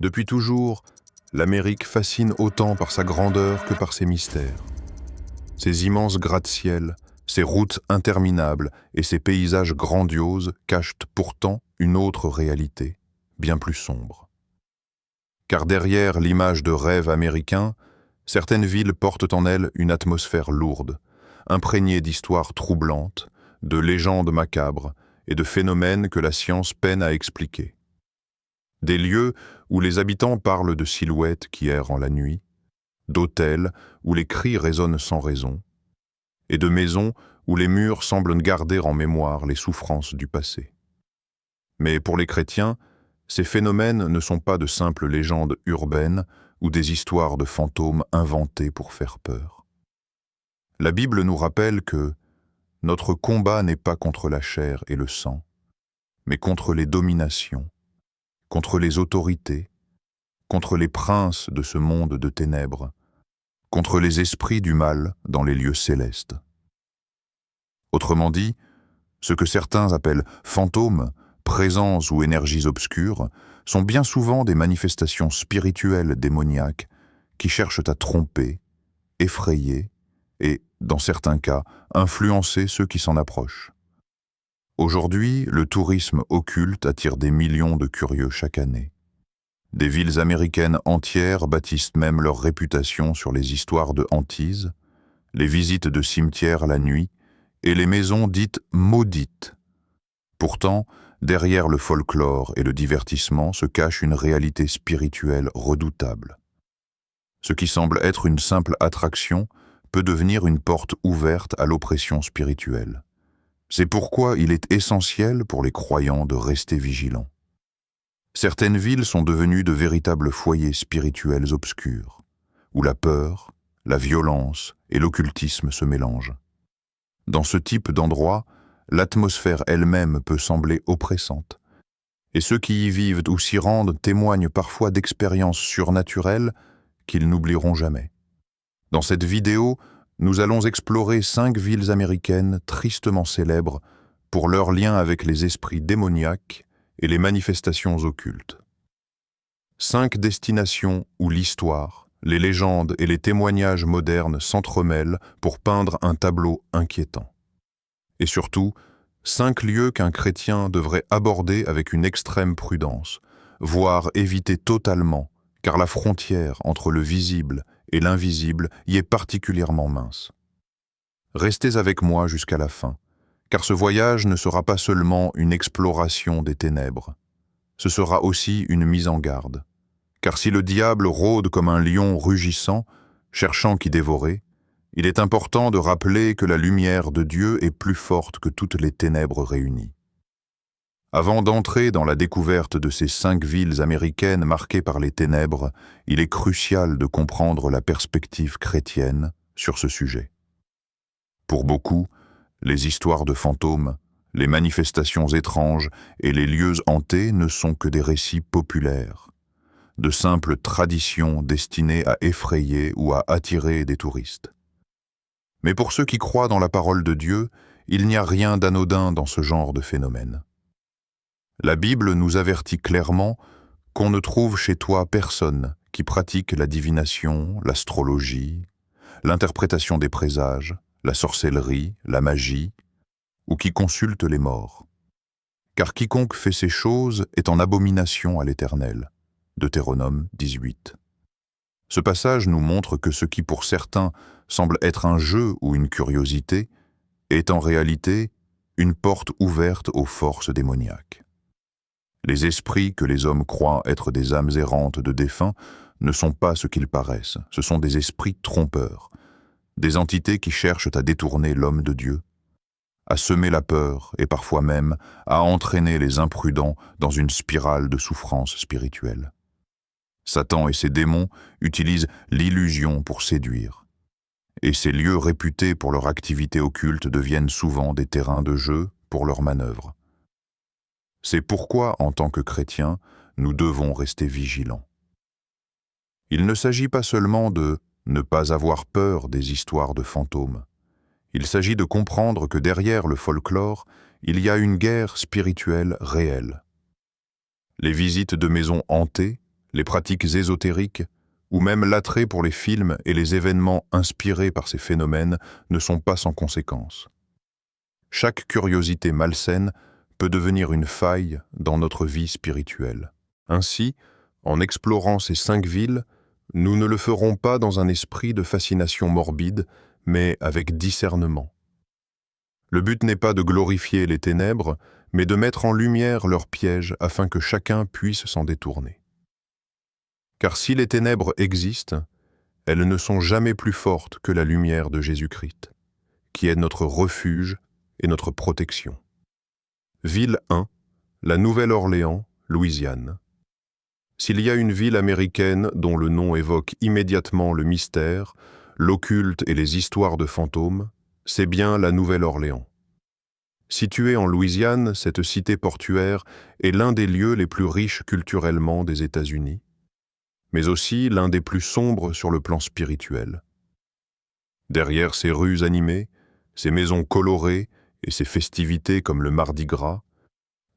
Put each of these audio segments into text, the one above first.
Depuis toujours, l'Amérique fascine autant par sa grandeur que par ses mystères. Ses immenses gratte-ciel, ses routes interminables et ses paysages grandioses cachent pourtant une autre réalité, bien plus sombre. Car derrière l'image de rêve américain, certaines villes portent en elles une atmosphère lourde, imprégnée d'histoires troublantes, de légendes macabres et de phénomènes que la science peine à expliquer. Des lieux où les habitants parlent de silhouettes qui errent en la nuit, d'hôtels où les cris résonnent sans raison, et de maisons où les murs semblent garder en mémoire les souffrances du passé. Mais pour les chrétiens, ces phénomènes ne sont pas de simples légendes urbaines ou des histoires de fantômes inventées pour faire peur. La Bible nous rappelle que notre combat n'est pas contre la chair et le sang, mais contre les dominations, contre les autorités, contre les princes de ce monde de ténèbres, contre les esprits du mal dans les lieux célestes. Autrement dit, ce que certains appellent fantômes, présences ou énergies obscures, sont bien souvent des manifestations spirituelles démoniaques qui cherchent à tromper, effrayer et, dans certains cas, influencer ceux qui s'en approchent. Aujourd'hui, le tourisme occulte attire des millions de curieux chaque année. Des villes américaines entières bâtissent même leur réputation sur les histoires de hantises, les visites de cimetières la nuit et les maisons dites maudites. Pourtant, derrière le folklore et le divertissement se cache une réalité spirituelle redoutable. Ce qui semble être une simple attraction peut devenir une porte ouverte à l'oppression spirituelle. C'est pourquoi il est essentiel pour les croyants de rester vigilants. Certaines villes sont devenues de véritables foyers spirituels obscurs, où la peur, la violence et l'occultisme se mélangent. Dans ce type d'endroit, l'atmosphère elle-même peut sembler oppressante, et ceux qui y vivent ou s'y rendent témoignent parfois d'expériences surnaturelles qu'ils n'oublieront jamais. Dans cette vidéo, nous allons explorer 5 villes américaines tristement célèbres pour leur lien avec les esprits démoniaques et les manifestations occultes. 5 destinations où l'histoire, les légendes et les témoignages modernes s'entremêlent pour peindre un tableau inquiétant. Et surtout, 5 lieux qu'un chrétien devrait aborder avec une extrême prudence, voire éviter totalement, car la frontière entre le visible et l'invisible y est particulièrement mince. Restez avec moi jusqu'à la fin, car ce voyage ne sera pas seulement une exploration des ténèbres, ce sera aussi une mise en garde. Car si le diable rôde comme un lion rugissant, cherchant qui dévorer, il est important de rappeler que la lumière de Dieu est plus forte que toutes les ténèbres réunies. Avant d'entrer dans la découverte de ces 5 villes américaines marquées par les ténèbres, il est crucial de comprendre la perspective chrétienne sur ce sujet. Pour beaucoup, les histoires de fantômes, les manifestations étranges et les lieux hantés ne sont que des récits populaires, de simples traditions destinées à effrayer ou à attirer des touristes. Mais pour ceux qui croient dans la parole de Dieu, il n'y a rien d'anodin dans ce genre de phénomène. La Bible nous avertit clairement qu'on ne trouve chez toi personne qui pratique la divination, l'astrologie, l'interprétation des présages, la sorcellerie, la magie, ou qui consulte les morts. Car quiconque fait ces choses est en abomination à l'Éternel. Deutéronome 18. Ce passage nous montre que ce qui pour certains semble être un jeu ou une curiosité est en réalité une porte ouverte aux forces démoniaques. Les esprits que les hommes croient être des âmes errantes de défunts ne sont pas ce qu'ils paraissent, ce sont des esprits trompeurs, des entités qui cherchent à détourner l'homme de Dieu, à semer la peur et parfois même à entraîner les imprudents dans une spirale de souffrance spirituelle. Satan et ses démons utilisent l'illusion pour séduire, et ces lieux réputés pour leur activité occulte deviennent souvent des terrains de jeu pour leurs manœuvres. C'est pourquoi, en tant que chrétiens, nous devons rester vigilants. Il ne s'agit pas seulement de ne pas avoir peur des histoires de fantômes. Il s'agit de comprendre que derrière le folklore, il y a une guerre spirituelle réelle. Les visites de maisons hantées, les pratiques ésotériques, ou même l'attrait pour les films et les événements inspirés par ces phénomènes ne sont pas sans conséquences. Chaque curiosité malsaine peut devenir une faille dans notre vie spirituelle. Ainsi, en explorant ces 5 villes, nous ne le ferons pas dans un esprit de fascination morbide, mais avec discernement. Le but n'est pas de glorifier les ténèbres, mais de mettre en lumière leurs pièges afin que chacun puisse s'en détourner. Car si les ténèbres existent, elles ne sont jamais plus fortes que la lumière de Jésus-Christ, qui est notre refuge et notre protection. Ville 1, la Nouvelle-Orléans, Louisiane. S'il y a une ville américaine dont le nom évoque immédiatement le mystère, l'occulte et les histoires de fantômes, c'est bien la Nouvelle-Orléans. Située en Louisiane, cette cité portuaire est l'un des lieux les plus riches culturellement des États-Unis, mais aussi l'un des plus sombres sur le plan spirituel. Derrière ses rues animées, ses maisons colorées et ses festivités comme le Mardi Gras,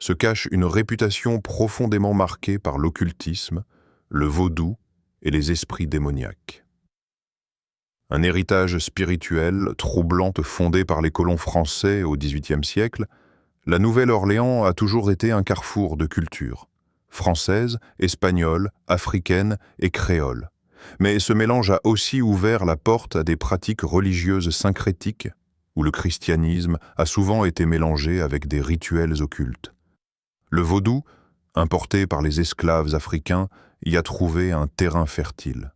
se cache une réputation profondément marquée par l'occultisme, le vaudou et les esprits démoniaques. Un héritage spirituel troublant fondé par les colons français au XVIIIe siècle, la Nouvelle-Orléans a toujours été un carrefour de cultures, française, espagnole, africaine et créole. Mais ce mélange a aussi ouvert la porte à des pratiques religieuses syncrétiques, où le christianisme a souvent été mélangé avec des rituels occultes. Le vaudou, importé par les esclaves africains, y a trouvé un terrain fertile.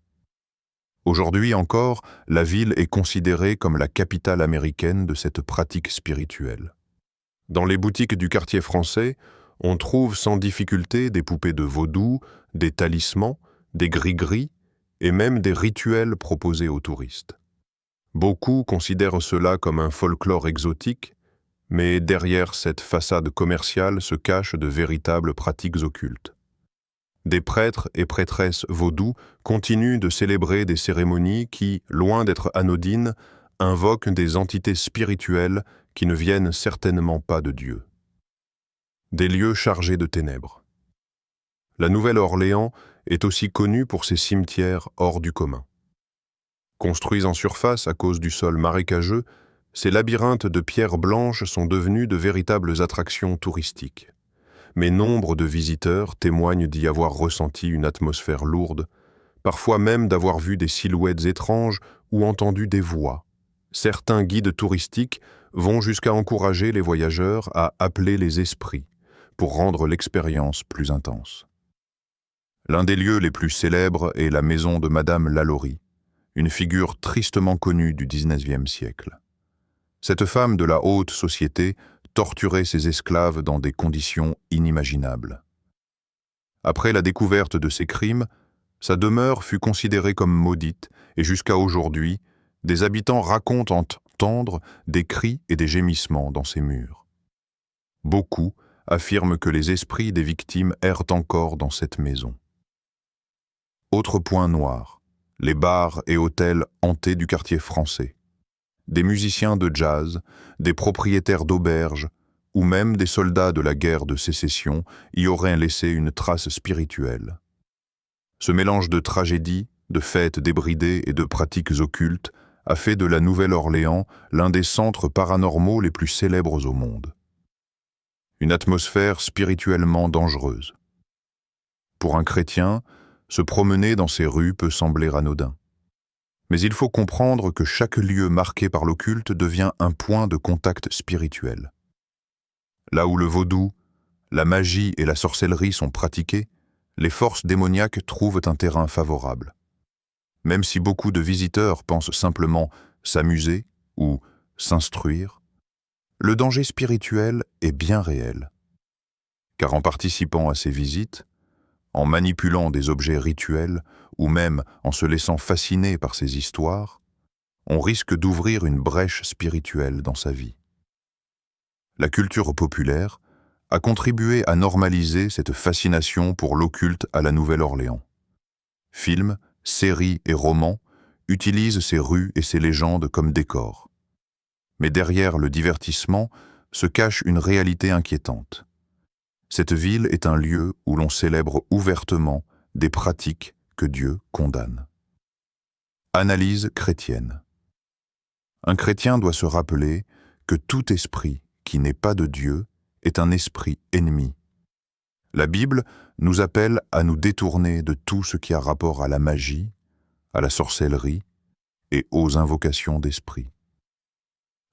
Aujourd'hui encore, la ville est considérée comme la capitale américaine de cette pratique spirituelle. Dans les boutiques du quartier français, on trouve sans difficulté des poupées de vaudou, des talismans, des gris-gris et même des rituels proposés aux touristes. Beaucoup considèrent cela comme un folklore exotique, mais derrière cette façade commerciale se cachent de véritables pratiques occultes. Des prêtres et prêtresses vaudous continuent de célébrer des cérémonies qui, loin d'être anodines, invoquent des entités spirituelles qui ne viennent certainement pas de Dieu. Des lieux chargés de ténèbres. La Nouvelle-Orléans est aussi connue pour ses cimetières hors du commun. Construits en surface à cause du sol marécageux, ces labyrinthes de pierres blanches sont devenus de véritables attractions touristiques. Mais nombre de visiteurs témoignent d'y avoir ressenti une atmosphère lourde, parfois même d'avoir vu des silhouettes étranges ou entendu des voix. Certains guides touristiques vont jusqu'à encourager les voyageurs à appeler les esprits pour rendre l'expérience plus intense. L'un des lieux les plus célèbres est la maison de Madame Lalaurie, une figure tristement connue du XIXe siècle. Cette femme de la haute société torturait ses esclaves dans des conditions inimaginables. Après la découverte de ses crimes, sa demeure fut considérée comme maudite et jusqu'à aujourd'hui, des habitants racontent entendre des cris et des gémissements dans ses murs. Beaucoup affirment que les esprits des victimes errent encore dans cette maison. Autre point noir, les bars et hôtels hantés du quartier français. Des musiciens de jazz, des propriétaires d'auberges ou même des soldats de la guerre de sécession y auraient laissé une trace spirituelle. Ce mélange de tragédies, de fêtes débridées et de pratiques occultes a fait de la Nouvelle-Orléans l'un des centres paranormaux les plus célèbres au monde. Une atmosphère spirituellement dangereuse. Pour un chrétien, se promener dans ces rues peut sembler anodin. Mais il faut comprendre que chaque lieu marqué par l'occulte devient un point de contact spirituel. Là où le vaudou, la magie et la sorcellerie sont pratiquées, les forces démoniaques trouvent un terrain favorable. Même si beaucoup de visiteurs pensent simplement s'amuser ou s'instruire, le danger spirituel est bien réel. Car en participant à ces visites, en manipulant des objets rituels ou même en se laissant fasciner par ces histoires, on risque d'ouvrir une brèche spirituelle dans sa vie. La culture populaire a contribué à normaliser cette fascination pour l'occulte à la Nouvelle-Orléans. Films, séries et romans utilisent ces rues et ces légendes comme décors. Mais derrière le divertissement se cache une réalité inquiétante. Cette ville est un lieu où l'on célèbre ouvertement des pratiques que Dieu condamne. Analyse chrétienne. Un chrétien doit se rappeler que tout esprit qui n'est pas de Dieu est un esprit ennemi. La Bible nous appelle à nous détourner de tout ce qui a rapport à la magie, à la sorcellerie et aux invocations d'esprit.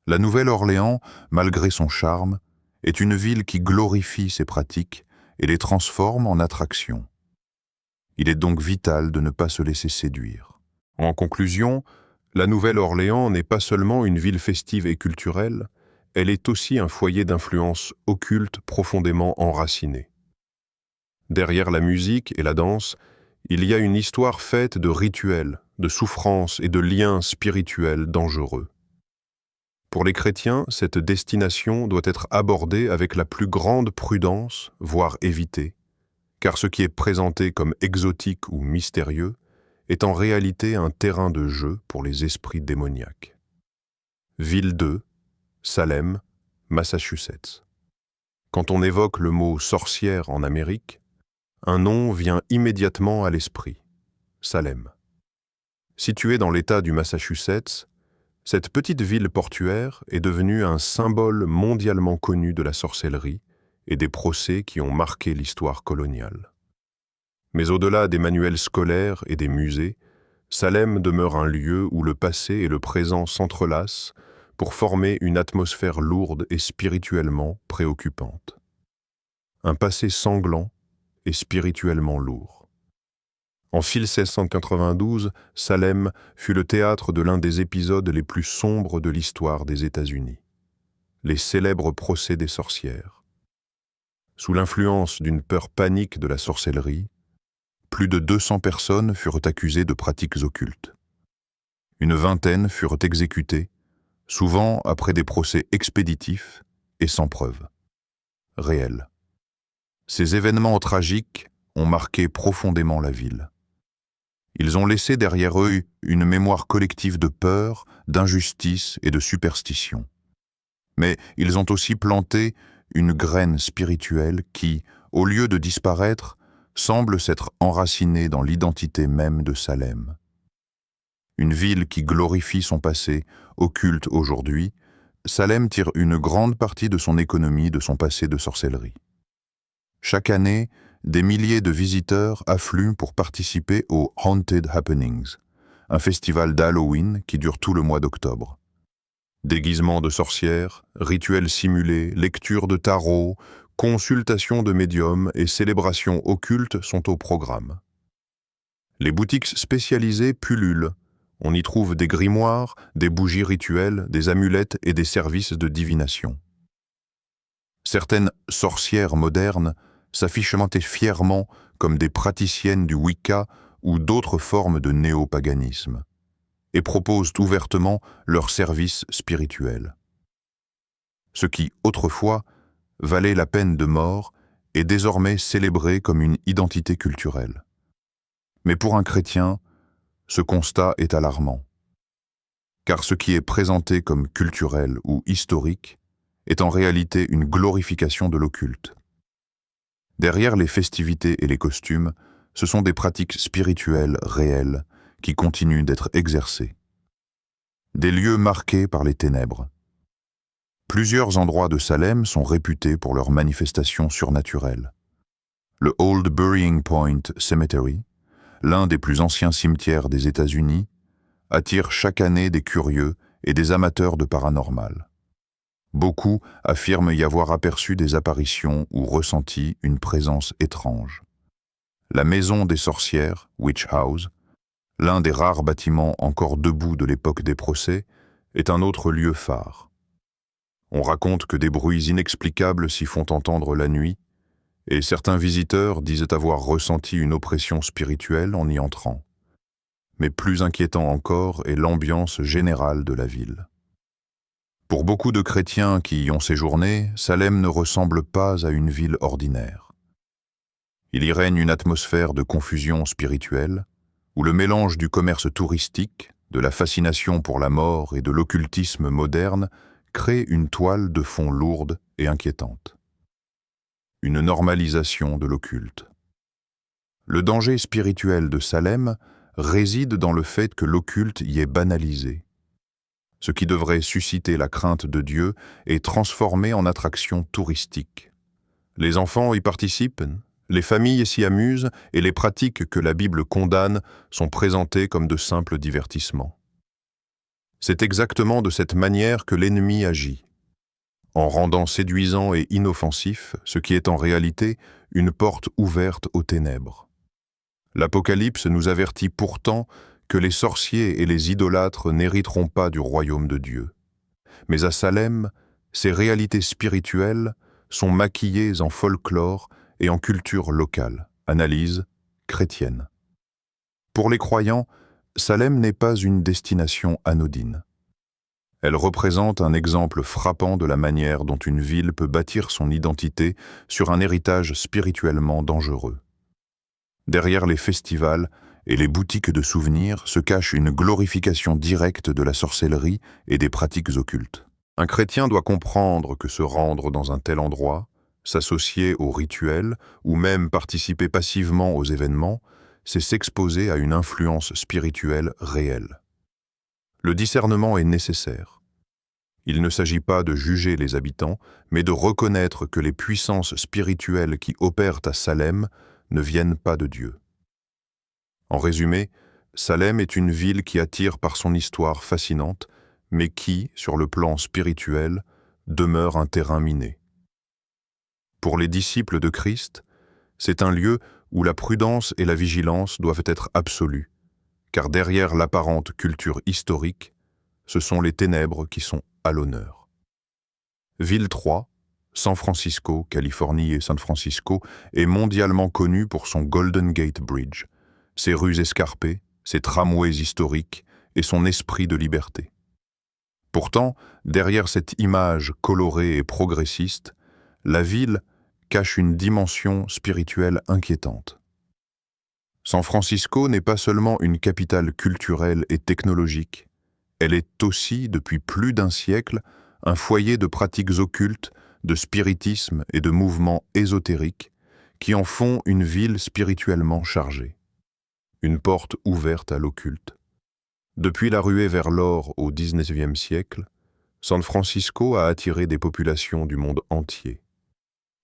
La Nouvelle-Orléans, malgré son charme, est une ville qui glorifie ces pratiques et les transforme en attractions. Il est donc vital de ne pas se laisser séduire. En conclusion, la Nouvelle-Orléans n'est pas seulement une ville festive et culturelle, elle est aussi un foyer d'influence occulte profondément enracinée. Derrière la musique et la danse, il y a une histoire faite de rituels, de souffrances et de liens spirituels dangereux. Pour les chrétiens, cette destination doit être abordée avec la plus grande prudence, voire évitée, car ce qui est présenté comme exotique ou mystérieux est en réalité un terrain de jeu pour les esprits démoniaques. Ville 2, Salem, Massachusetts. Quand on évoque le mot sorcière en Amérique, un nom vient immédiatement à l'esprit, Salem. Située dans l'État du Massachusetts, cette petite ville portuaire est devenue un symbole mondialement connu de la sorcellerie et des procès qui ont marqué l'histoire coloniale. Mais au-delà des manuels scolaires et des musées, Salem demeure un lieu où le passé et le présent s'entrelacent pour former une atmosphère lourde et spirituellement préoccupante. Un passé sanglant et spirituellement lourd. En 1692, Salem fut le théâtre de l'un des épisodes les plus sombres de l'histoire des États-Unis, les célèbres procès des sorcières. Sous l'influence d'une peur panique de la sorcellerie, plus de 200 personnes furent accusées de pratiques occultes. Une vingtaine furent exécutées, souvent après des procès expéditifs et sans preuve. Réels. Ces événements tragiques ont marqué profondément la ville. Ils ont laissé derrière eux une mémoire collective de peur, d'injustice et de superstition. Mais ils ont aussi planté une graine spirituelle qui, au lieu de disparaître, semble s'être enracinée dans l'identité même de Salem. Une ville qui glorifie son passé, occulte aujourd'hui, Salem tire une grande partie de son économie de son passé de sorcellerie. Chaque année, des milliers de visiteurs affluent pour participer au Haunted Happenings, un festival d'Halloween qui dure tout le mois d'octobre. Déguisements de sorcières, rituels simulés, lectures de tarot, consultations de médiums et célébrations occultes sont au programme. Les boutiques spécialisées pullulent. On y trouve des grimoires, des bougies rituelles, des amulettes et des services de divination. Certaines sorcières modernes s'affichent fièrement comme des praticiennes du Wicca ou d'autres formes de néopaganisme, et proposent ouvertement leurs services spirituels. Ce qui, autrefois, valait la peine de mort est désormais célébré comme une identité culturelle. Mais pour un chrétien, ce constat est alarmant, car ce qui est présenté comme culturel ou historique est en réalité une glorification de l'occulte. Derrière les festivités et les costumes, ce sont des pratiques spirituelles réelles qui continuent d'être exercées. Des lieux marqués par les ténèbres. Plusieurs endroits de Salem sont réputés pour leurs manifestations surnaturelles. Le Old Burying Point Cemetery, l'un des plus anciens cimetières des États-Unis, attire chaque année des curieux et des amateurs de paranormal. Beaucoup affirment y avoir aperçu des apparitions ou ressenti une présence étrange. La maison des sorcières, Witch House, l'un des rares bâtiments encore debout de l'époque des procès, est un autre lieu phare. On raconte que des bruits inexplicables s'y font entendre la nuit, et certains visiteurs disent avoir ressenti une oppression spirituelle en y entrant. Mais plus inquiétant encore est l'ambiance générale de la ville. Pour beaucoup de chrétiens qui y ont séjourné, Salem ne ressemble pas à une ville ordinaire. Il y règne une atmosphère de confusion spirituelle, où le mélange du commerce touristique, de la fascination pour la mort et de l'occultisme moderne crée une toile de fond lourde et inquiétante. Une normalisation de l'occulte. Le danger spirituel de Salem réside dans le fait que l'occulte y est banalisé. Ce qui devrait susciter la crainte de Dieu est transformé en attraction touristique. Les enfants y participent, les familles s'y amusent et les pratiques que la Bible condamne sont présentées comme de simples divertissements. C'est exactement de cette manière que l'ennemi agit, en rendant séduisant et inoffensif ce qui est en réalité une porte ouverte aux ténèbres. L'Apocalypse nous avertit pourtant que les sorciers et les idolâtres n'hériteront pas du royaume de Dieu. Mais à Salem, ces réalités spirituelles sont maquillées en folklore et en culture locale, analyse chrétienne. Pour les croyants, Salem n'est pas une destination anodine. Elle représente un exemple frappant de la manière dont une ville peut bâtir son identité sur un héritage spirituellement dangereux. Derrière les festivals et les boutiques de souvenirs se cache une glorification directe de la sorcellerie et des pratiques occultes. Un chrétien doit comprendre que se rendre dans un tel endroit, s'associer aux rituels ou même participer passivement aux événements, c'est s'exposer à une influence spirituelle réelle. Le discernement est nécessaire. Il ne s'agit pas de juger les habitants, mais de reconnaître que les puissances spirituelles qui opèrent à Salem ne viennent pas de Dieu. En résumé, Salem est une ville qui attire par son histoire fascinante, mais qui, sur le plan spirituel, demeure un terrain miné. Pour les disciples de Christ, c'est un lieu où la prudence et la vigilance doivent être absolues, car derrière l'apparente culture historique, ce sont les ténèbres qui sont à l'honneur. Ville 3, San Francisco, Californie et San Francisco, est mondialement connue pour son Golden Gate Bridge, ses rues escarpées, ses tramways historiques et son esprit de liberté. Pourtant, derrière cette image colorée et progressiste, la ville cache une dimension spirituelle inquiétante. San Francisco n'est pas seulement une capitale culturelle et technologique, elle est aussi, depuis plus d'un siècle, un foyer de pratiques occultes, de spiritisme et de mouvements ésotériques qui en font une ville spirituellement chargée. Une porte ouverte à l'occulte. Depuis la ruée vers l'or au XIXe siècle, San Francisco a attiré des populations du monde entier.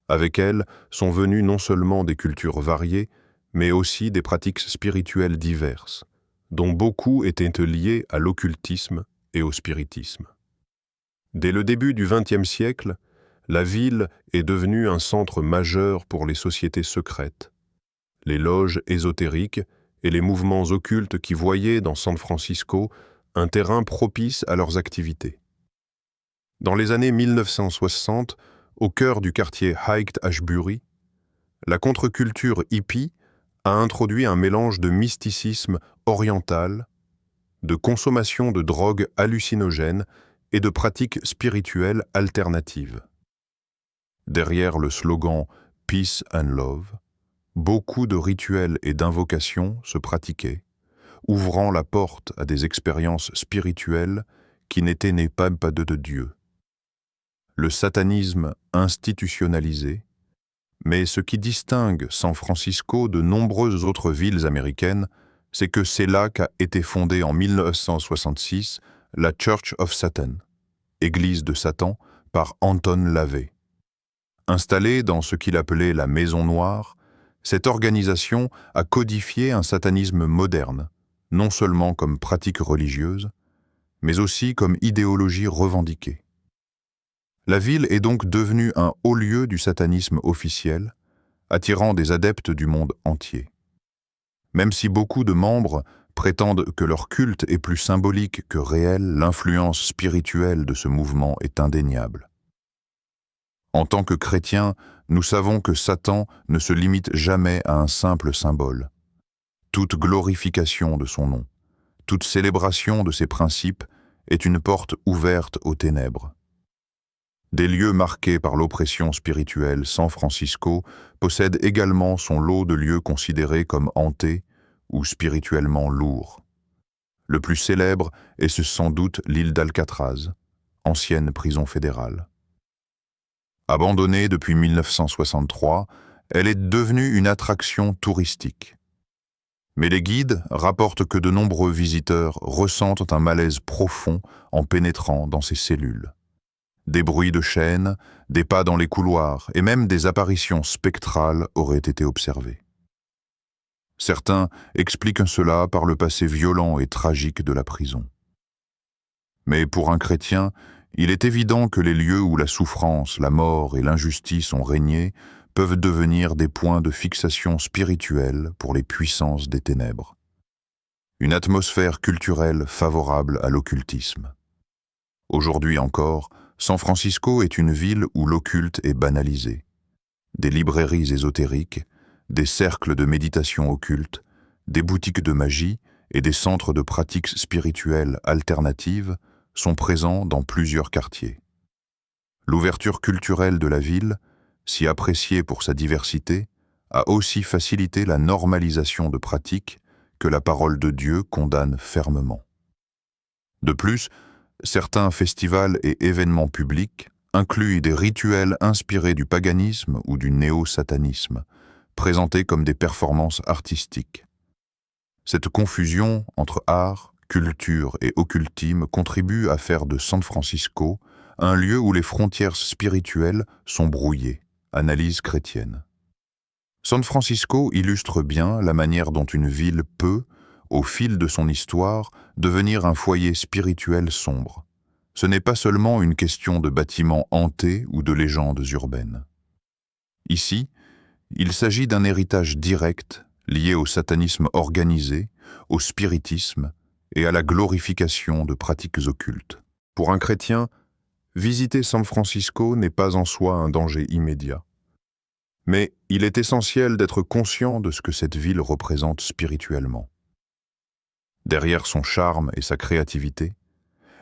Avec elles sont venues non seulement des cultures variées, mais aussi des pratiques spirituelles diverses, dont beaucoup étaient liées à l'occultisme et au spiritisme. Dès le début du XXe siècle, la ville est devenue un centre majeur pour les sociétés secrètes, les loges ésotériques et les mouvements occultes qui voyaient dans San Francisco un terrain propice à leurs activités. Dans les années 1960, au cœur du quartier Haight-Ashbury, la contre-culture hippie a introduit un mélange de mysticisme oriental, de consommation de drogues hallucinogènes et de pratiques spirituelles alternatives. Derrière le slogan « Peace and Love », beaucoup de rituels et d'invocations se pratiquaient, ouvrant la porte à des expériences spirituelles qui n'étaient pas de Dieu. Le satanisme institutionnalisé, mais ce qui distingue San Francisco de nombreuses autres villes américaines, c'est que c'est là qu'a été fondée en 1966 la Church of Satan, Église de Satan, par Anton LaVey. Installée dans ce qu'il appelait la Maison Noire, cette organisation a codifié un satanisme moderne, non seulement comme pratique religieuse, mais aussi comme idéologie revendiquée. La ville est donc devenue un haut lieu du satanisme officiel, attirant des adeptes du monde entier. Même si beaucoup de membres prétendent que leur culte est plus symbolique que réel, l'influence spirituelle de ce mouvement est indéniable. En tant que chrétiens, nous savons que Satan ne se limite jamais à un simple symbole. Toute glorification de son nom, toute célébration de ses principes est une porte ouverte aux ténèbres. Des lieux marqués par l'oppression spirituelle, San Francisco possède également son lot de lieux considérés comme hantés ou spirituellement lourds. Le plus célèbre est sans doute l'île d'Alcatraz, ancienne prison fédérale. Abandonnée depuis 1963, elle est devenue une attraction touristique. Mais les guides rapportent que de nombreux visiteurs ressentent un malaise profond en pénétrant dans ces cellules. Des bruits de chaînes, des pas dans les couloirs et même des apparitions spectrales auraient été observés. Certains expliquent cela par le passé violent et tragique de la prison. Mais pour un chrétien, il est évident que les lieux où la souffrance, la mort et l'injustice ont régné peuvent devenir des points de fixation spirituelle pour les puissances des ténèbres. Une atmosphère culturelle favorable à l'occultisme. Aujourd'hui encore, San Francisco est une ville où l'occulte est banalisé. Des librairies ésotériques, des cercles de méditation occulte, des boutiques de magie et des centres de pratiques spirituelles alternatives sont présents dans plusieurs quartiers. L'ouverture culturelle de la ville, si appréciée pour sa diversité, a aussi facilité la normalisation de pratiques que la parole de Dieu condamne fermement. De plus, certains festivals et événements publics incluent des rituels inspirés du paganisme ou du néo-satanisme, présentés comme des performances artistiques. Cette confusion entre art, culture et occultisme contribue à faire de San Francisco un lieu où les frontières spirituelles sont brouillées, analyse chrétienne. San Francisco illustre bien la manière dont une ville peut, au fil de son histoire, devenir un foyer spirituel sombre. Ce n'est pas seulement une question de bâtiments hantés ou de légendes urbaines. Ici, il s'agit d'un héritage direct lié au satanisme organisé, au spiritisme et à la glorification de pratiques occultes. Pour un chrétien, visiter San Francisco n'est pas en soi un danger immédiat. Mais il est essentiel d'être conscient de ce que cette ville représente spirituellement. Derrière son charme et sa créativité,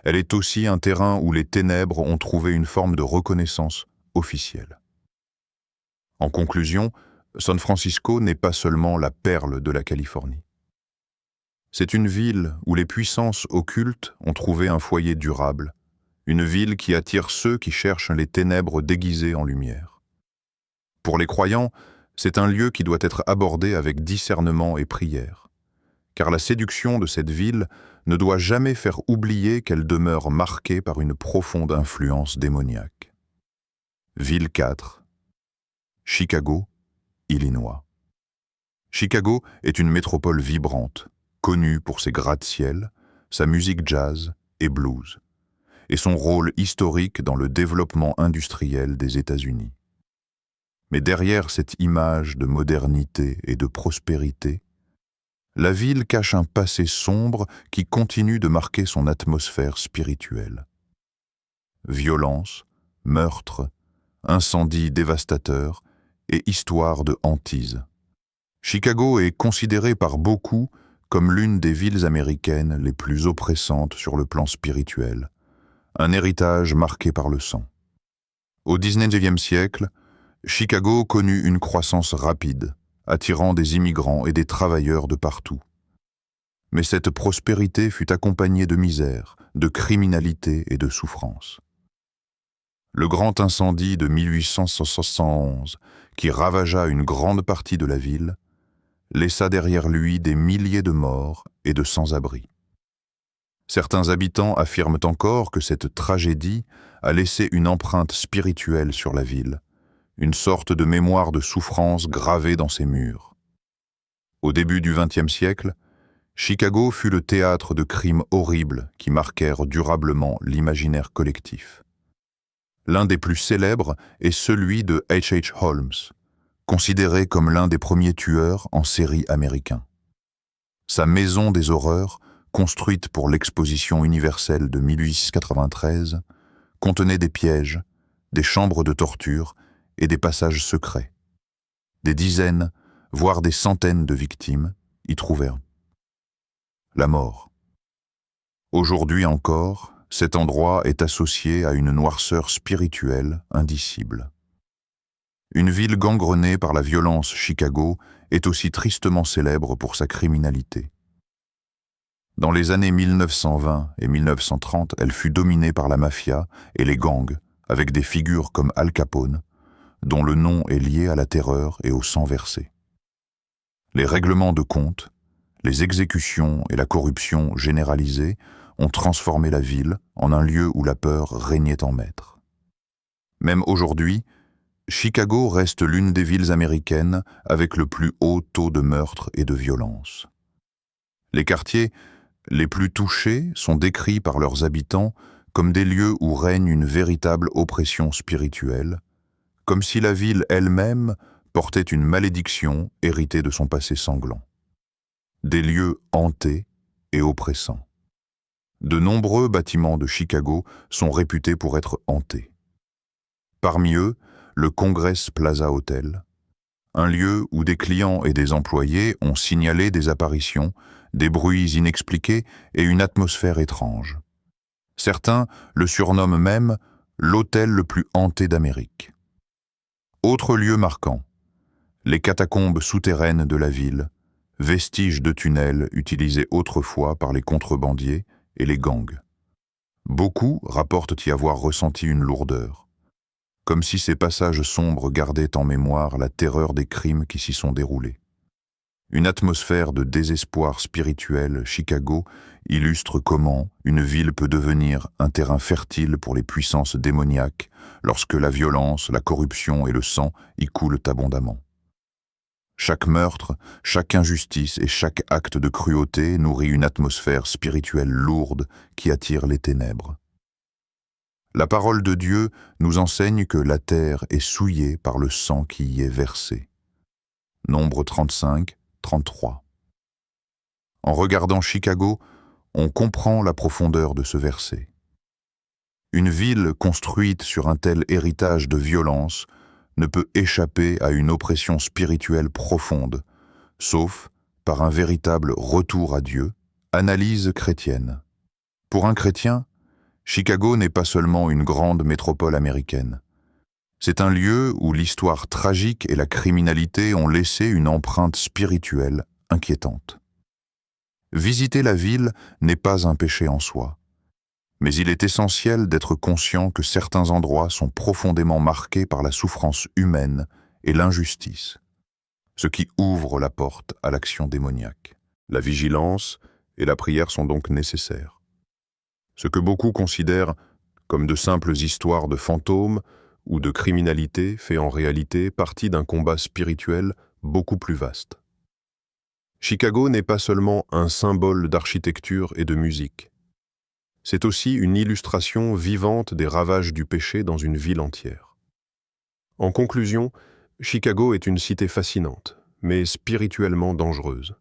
elle est aussi un terrain où les ténèbres ont trouvé une forme de reconnaissance officielle. En conclusion, San Francisco n'est pas seulement la perle de la Californie. C'est une ville où les puissances occultes ont trouvé un foyer durable, une ville qui attire ceux qui cherchent les ténèbres déguisées en lumière. Pour les croyants, c'est un lieu qui doit être abordé avec discernement et prière, car la séduction de cette ville ne doit jamais faire oublier qu'elle demeure marquée par une profonde influence démoniaque. Ville 4, Chicago, Illinois. Chicago est une métropole vibrante, connue pour ses gratte-ciel, sa musique jazz et blues, et son rôle historique dans le développement industriel des États-Unis. Mais derrière cette image de modernité et de prospérité, la ville cache un passé sombre qui continue de marquer son atmosphère spirituelle. Violence, meurtres, incendies dévastateurs et histoires de hantise. Chicago est considérée par beaucoup comme l'une des villes américaines les plus oppressantes sur le plan spirituel, un héritage marqué par le sang. Au XIXe siècle, Chicago connut une croissance rapide, attirant des immigrants et des travailleurs de partout. Mais cette prospérité fut accompagnée de misère, de criminalité et de souffrance. Le grand incendie de 1871, qui ravagea une grande partie de la ville, laissa derrière lui des milliers de morts et de sans-abri. Certains habitants affirment encore que cette tragédie a laissé une empreinte spirituelle sur la ville, une sorte de mémoire de souffrance gravée dans ses murs. Au début du XXe siècle, Chicago fut le théâtre de crimes horribles qui marquèrent durablement l'imaginaire collectif. L'un des plus célèbres est celui de H.H. Holmes, considéré comme l'un des premiers tueurs en série américains. Sa maison des horreurs, construite pour l'exposition universelle de 1893, contenait des pièges, des chambres de torture et des passages secrets. Des dizaines, voire des centaines de victimes y trouvèrent la mort. Aujourd'hui encore, cet endroit est associé à une noirceur spirituelle indicible. Une ville gangrenée par la violence, Chicago est aussi tristement célèbre pour sa criminalité. Dans les années 1920 et 1930, elle fut dominée par la mafia et les gangs, avec des figures comme Al Capone, dont le nom est lié à la terreur et au sang versé. Les règlements de compte, Les exécutions et la corruption généralisée ont transformé la ville en un lieu où la peur régnait en maître. Même aujourd'hui, Chicago reste l'une des villes américaines avec le plus haut taux de meurtre et de violence. Les quartiers les plus touchés sont décrits par leurs habitants comme des lieux où règne une véritable oppression spirituelle, comme si la ville elle-même portait une malédiction héritée de son passé sanglant. Des lieux hantés et oppressants. De nombreux bâtiments de Chicago sont réputés pour être hantés. Parmi eux, le Congress Plaza Hotel, un lieu où des clients et des employés ont signalé des apparitions, des bruits inexpliqués et une atmosphère étrange. Certains le surnomment même l'hôtel le plus hanté d'Amérique. Autre lieu marquant, les catacombes souterraines de la ville, vestiges de tunnels utilisés autrefois par les contrebandiers et les gangs. Beaucoup rapportent y avoir ressenti une lourdeur, comme si ces passages sombres gardaient en mémoire la terreur des crimes qui s'y sont déroulés. Une atmosphère de désespoir spirituel, Chicago illustre comment une ville peut devenir un terrain fertile pour les puissances démoniaques lorsque la violence, la corruption et le sang y coulent abondamment. Chaque meurtre, chaque injustice et chaque acte de cruauté nourrit une atmosphère spirituelle lourde qui attire les ténèbres. La parole de Dieu nous enseigne que la terre est souillée par le sang qui y est versé. Nombre 35, 33. En regardant Chicago, on comprend la profondeur de ce verset. Une ville construite sur un tel héritage de violence ne peut échapper à une oppression spirituelle profonde, sauf par un véritable retour à Dieu, analyse chrétienne. Pour un chrétien, Chicago n'est pas seulement une grande métropole américaine. C'est un lieu où l'histoire tragique et la criminalité ont laissé une empreinte spirituelle inquiétante. Visiter la ville n'est pas un péché en soi, mais il est essentiel d'être conscient que certains endroits sont profondément marqués par la souffrance humaine et l'injustice, ce qui ouvre la porte à l'action démoniaque. La vigilance et la prière sont donc nécessaires. Ce que beaucoup considèrent comme de simples histoires de fantômes ou de criminalité fait en réalité partie d'un combat spirituel beaucoup plus vaste. Chicago n'est pas seulement un symbole d'architecture et de musique. C'est aussi une illustration vivante des ravages du péché dans une ville entière. En conclusion, Chicago est une cité fascinante, mais spirituellement dangereuse.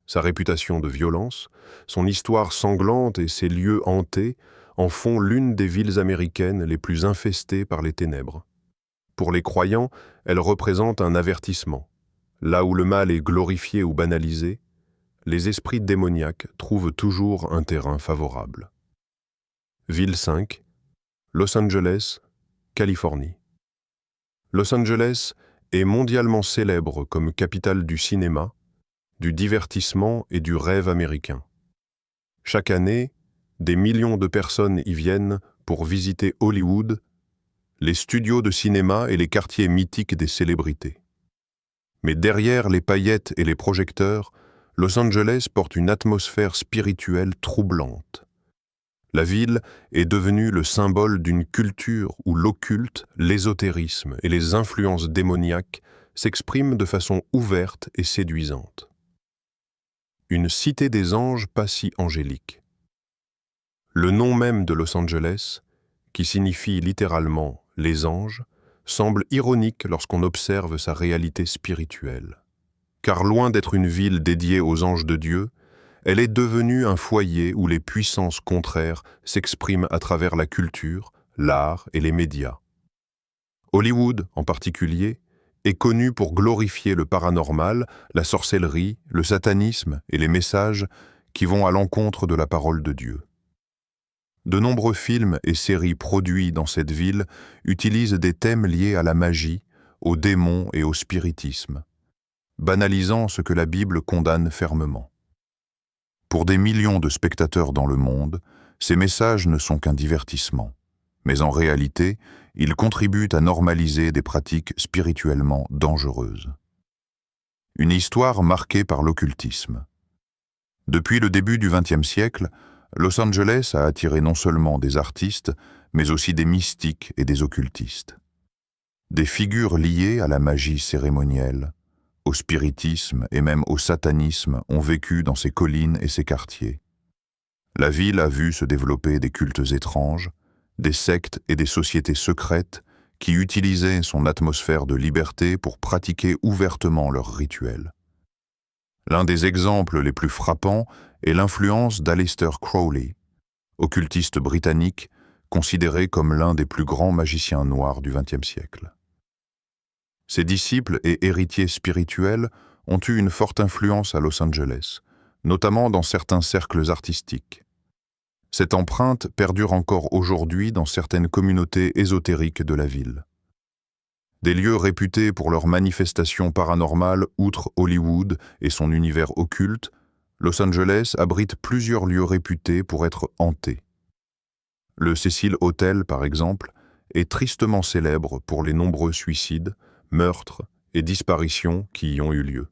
Sa réputation de violence, son histoire sanglante et ses lieux hantés en font l'une des villes américaines les plus infestées par les ténèbres. Pour les croyants, elle représente un avertissement. Là où le mal est glorifié ou banalisé, les esprits démoniaques trouvent toujours un terrain favorable. Ville 5, Los Angeles, Californie. Los Angeles est mondialement célèbre comme capitale du cinéma, du divertissement et du rêve américain. Chaque année, des millions de personnes y viennent pour visiter Hollywood, les studios de cinéma et les quartiers mythiques des célébrités. Mais derrière les paillettes et les projecteurs, Los Angeles porte une atmosphère spirituelle troublante. La ville est devenue le symbole d'une culture où l'occulte, l'ésotérisme et les influences démoniaques s'expriment de façon ouverte et séduisante. Une cité des anges pas si angélique. Le nom même de Los Angeles, qui signifie littéralement « les anges », semble ironique lorsqu'on observe sa réalité spirituelle. Car loin d'être une ville dédiée aux anges de Dieu, elle est devenue un foyer où les puissances contraires s'expriment à travers la culture, l'art et les médias. Hollywood, en particulier, est connu pour glorifier le paranormal, la sorcellerie, le satanisme et les messages qui vont à l'encontre de la parole de Dieu. De nombreux films et séries produits dans cette ville utilisent des thèmes liés à la magie, aux démons et au spiritisme, banalisant ce que la Bible condamne fermement. Pour des millions de spectateurs dans le monde, ces messages ne sont qu'un divertissement, mais en réalité, ils contribuent à normaliser des pratiques spirituellement dangereuses. Une histoire marquée par l'occultisme. Depuis le début du XXe siècle, Los Angeles a attiré non seulement des artistes, mais aussi des mystiques et des occultistes. Des figures liées à la magie cérémonielle, au spiritisme et même au satanisme ont vécu dans ces collines et ces quartiers. La ville a vu se développer des cultes étranges, des sectes et des sociétés secrètes qui utilisaient son atmosphère de liberté pour pratiquer ouvertement leurs rituels. L'un des exemples les plus frappants est l'influence d'Aleister Crowley, occultiste britannique considéré comme l'un des plus grands magiciens noirs du XXe siècle. Ses disciples et héritiers spirituels ont eu une forte influence à Los Angeles, notamment dans certains cercles artistiques. Cette empreinte perdure encore aujourd'hui dans certaines communautés ésotériques de la ville. Des lieux réputés pour leurs manifestations paranormales outre Hollywood et son univers occulte, Los Angeles abrite plusieurs lieux réputés pour être hantés. Le Cecil Hotel, par exemple, est tristement célèbre pour les nombreux suicides, meurtres et disparitions qui y ont eu lieu.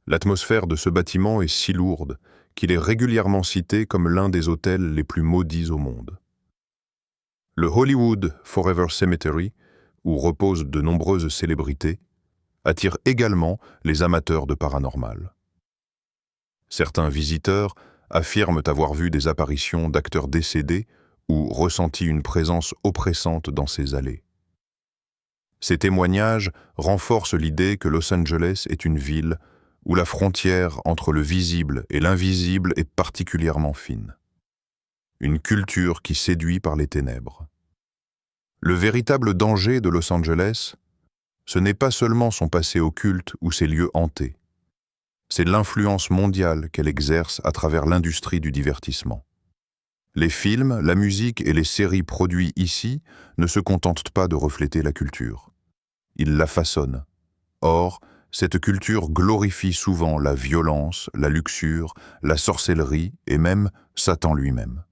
L'atmosphère de ce bâtiment est si lourde qu'il est régulièrement cité comme l'un des hôtels les plus maudits au monde. Le Hollywood Forever Cemetery, où reposent de nombreuses célébrités, attire également les amateurs de paranormal. Certains visiteurs affirment avoir vu des apparitions d'acteurs décédés ou ressenti une présence oppressante dans ces allées. Ces témoignages renforcent l'idée que Los Angeles est une ville où la frontière entre le visible et l'invisible est particulièrement fine. Une culture qui séduit par les ténèbres. Le véritable danger de Los Angeles, ce n'est pas seulement son passé occulte ou ses lieux hantés. C'est l'influence mondiale qu'elle exerce à travers l'industrie du divertissement. Les films, la musique et les séries produits ici ne se contentent pas de refléter la culture. Ils la façonnent. Or, cette culture glorifie souvent la violence, la luxure, la sorcellerie et même Satan lui-même.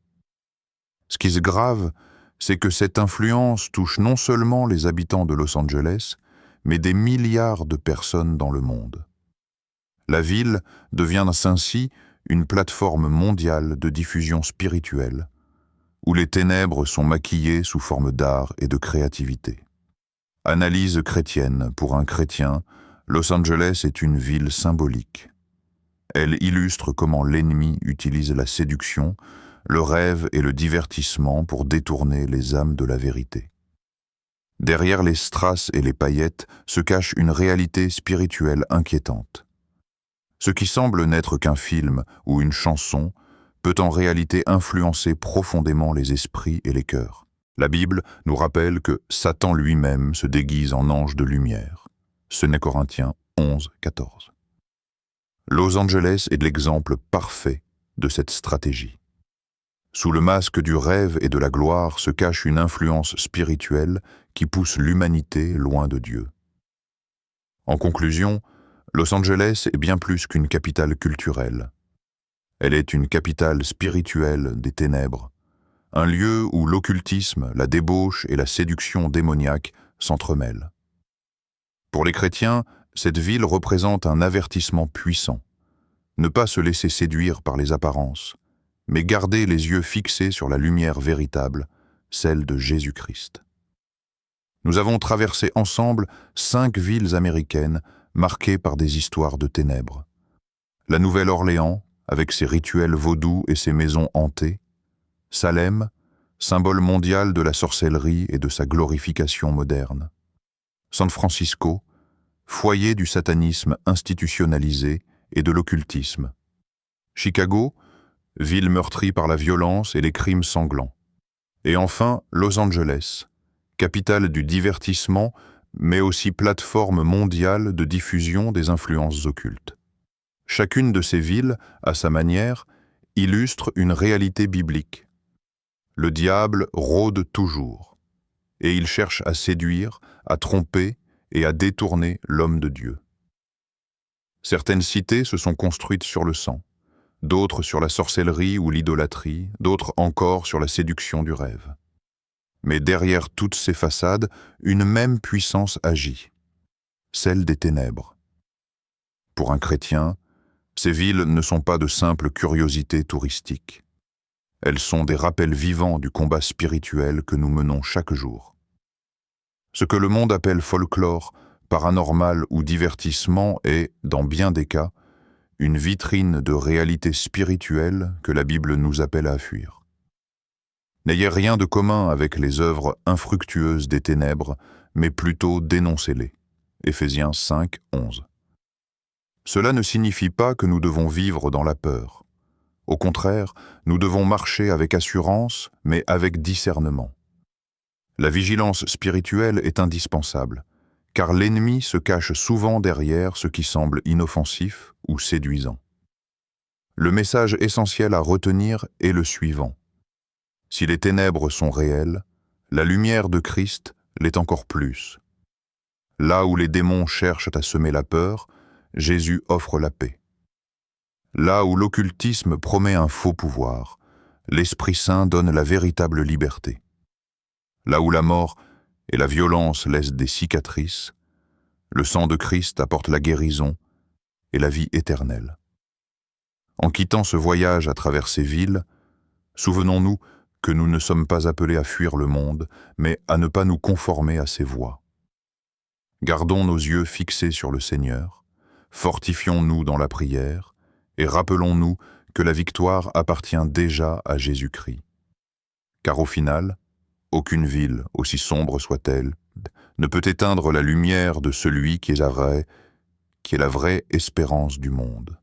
Ce qui est grave, c'est que cette influence touche non seulement les habitants de Los Angeles, mais des milliards de personnes dans le monde. La ville devient ainsi une plateforme mondiale de diffusion spirituelle, où les ténèbres sont maquillées sous forme d'art et de créativité. Analyse chrétienne pour un chrétien, Los Angeles est une ville symbolique. Elle illustre comment l'ennemi utilise la séduction, le rêve et le divertissement pour détourner les âmes de la vérité. Derrière les strass et les paillettes se cache une réalité spirituelle inquiétante. Ce qui semble n'être qu'un film ou une chanson peut en réalité influencer profondément les esprits et les cœurs. La Bible nous rappelle que Satan lui-même se déguise en ange de lumière. Ce n'est Corinthiens 11, 14. Los Angeles est l'exemple parfait de cette stratégie. Sous le masque du rêve et de la gloire se cache une influence spirituelle qui pousse l'humanité loin de Dieu. En conclusion, Los Angeles est bien plus qu'une capitale culturelle. Elle est une capitale spirituelle des ténèbres, un lieu où l'occultisme, la débauche et la séduction démoniaque s'entremêlent. Pour les chrétiens, cette ville représente un avertissement puissant. Ne pas se laisser séduire par les apparences, mais garder les yeux fixés sur la lumière véritable, celle de Jésus-Christ. Nous avons traversé ensemble 5 villes américaines marquées par des histoires de ténèbres. La Nouvelle-Orléans, avec ses rituels vaudous et ses maisons hantées. Salem, symbole mondial de la sorcellerie et de sa glorification moderne. San Francisco, foyer du satanisme institutionnalisé et de l'occultisme. Chicago, ville meurtrie par la violence et les crimes sanglants. Et enfin, Los Angeles, capitale du divertissement, mais aussi plateforme mondiale de diffusion des influences occultes. Chacune de ces villes, à sa manière, illustre une réalité biblique. Le diable rôde toujours, et il cherche à séduire, à tromper et à détourner l'homme de Dieu. Certaines cités se sont construites sur le sang, d'autres sur la sorcellerie ou l'idolâtrie, d'autres encore sur la séduction du rêve. Mais derrière toutes ces façades, une même puissance agit, celle des ténèbres. Pour un chrétien, Ces villes ne sont pas de simples curiosités touristiques. Elles sont des rappels vivants du combat spirituel que nous menons chaque jour. Ce que le monde appelle folklore, paranormal ou divertissement est, dans bien des cas, une vitrine de réalité spirituelle que la Bible nous appelle à fuir. N'ayez rien de commun avec les œuvres infructueuses des ténèbres, mais plutôt dénoncez-les. Éphésiens 5, 11. Cela ne signifie pas que nous devons vivre dans la peur. Au contraire, nous devons marcher avec assurance, mais avec discernement. La vigilance spirituelle est indispensable, car l'ennemi se cache souvent derrière ce qui semble inoffensif ou séduisant. Le message essentiel à retenir est le suivant. Si les ténèbres sont réelles, la lumière de Christ l'est encore plus. Là où les démons cherchent à semer la peur, Jésus offre la paix. Là où l'occultisme promet un faux pouvoir, l'Esprit Saint donne la véritable liberté. Là où la mort et la violence laissent des cicatrices, le sang de Christ apporte la guérison et la vie éternelle. En quittant ce voyage à travers ces villes, souvenons-nous que nous ne sommes pas appelés à fuir le monde, mais à ne pas nous conformer à ses voies. Gardons nos yeux fixés sur le Seigneur, fortifions-nous dans la prière et rappelons-nous que la victoire appartient déjà à Jésus-Christ. Car au final, aucune ville, aussi sombre soit-elle, ne peut éteindre la lumière de celui qui est la vraie espérance du monde.